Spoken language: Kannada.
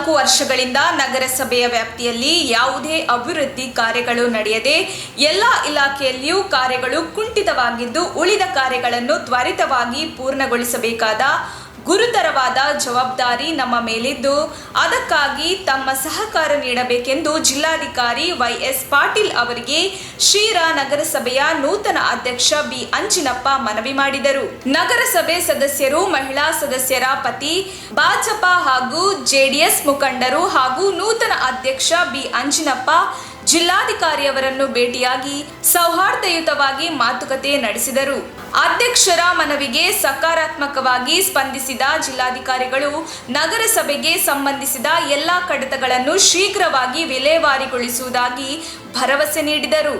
4 ವರ್ಷಗಳಿಂದ ನಗರಸಭೆಯ ವ್ಯಾಪ್ತಿಯಲ್ಲಿ ಯಾವುದೇ ಅಭಿವೃದ್ಧಿ ಕಾರ್ಯಗಳು ನಡೆಯದೆ ಎಲ್ಲ ಇಲಾಖೆಯಲ್ಲಿಯೂ ಕಾರ್ಯಗಳು ಕುಂಠಿತವಾಗಿದ್ದು ಉಳಿದ ಕಾರ್ಯಗಳನ್ನು ತ್ವರಿತವಾಗಿ ಪೂರ್ಣಗೊಳಿಸಬೇಕಾದ ಗುರುತರವಾದ ಜವಾಬ್ದಾರಿ ನಮ್ಮ ಮೇಲಿದ್ದು ಅದಕ್ಕಾಗಿ ತಮ್ಮ ಸಹಕಾರ ನೀಡಬೇಕೆಂದು ಜಿಲ್ಲಾಧಿಕಾರಿ ವೈಎಸ್ ಪಾಟೀಲ್ ಅವರಿಗೆ ಶಿರಾ ನಗರಸಭೆಯ ನೂತನ ಅಧ್ಯಕ್ಷ ಬಿ ಅಂಜಿನಪ್ಪ ಮನವಿ ಮಾಡಿದರು. ನಗರಸಭೆ ಸದಸ್ಯರು, ಮಹಿಳಾ ಸದಸ್ಯರ ಪತಿ, ಭಾಜಪ ಹಾಗೂ ಜೆಡಿಎಸ್ ಮುಖಂಡರು ಹಾಗೂ ನೂತನ ಅಧ್ಯಕ್ಷ ಬಿ ಅಂಜಿನಪ್ಪ ಜಿಲ್ಲಾಧಿಕಾರಿಯವರನ್ನು ಭೇಟಿಯಾಗಿ ಸೌಹಾರ್ದಯುತವಾಗಿ ಮಾತುಕತೆ ನಡೆಸಿದರು. ಅಧ್ಯಕ್ಷರ ಮನವಿಗೆ ಸಕಾರಾತ್ಮಕವಾಗಿ ಸ್ಪಂದಿಸಿದ ಜಿಲ್ಲಾಧಿಕಾರಿಗಳು ನಗರಸಭೆಗೆ ಸಂಬಂಧಿಸಿದ ಎಲ್ಲ ಕಡತಗಳನ್ನು ಶೀಘ್ರವಾಗಿ ವಿಲೇವಾರಿಗೊಳಿಸುವುದಾಗಿ ಭರವಸೆ ನೀಡಿದರು.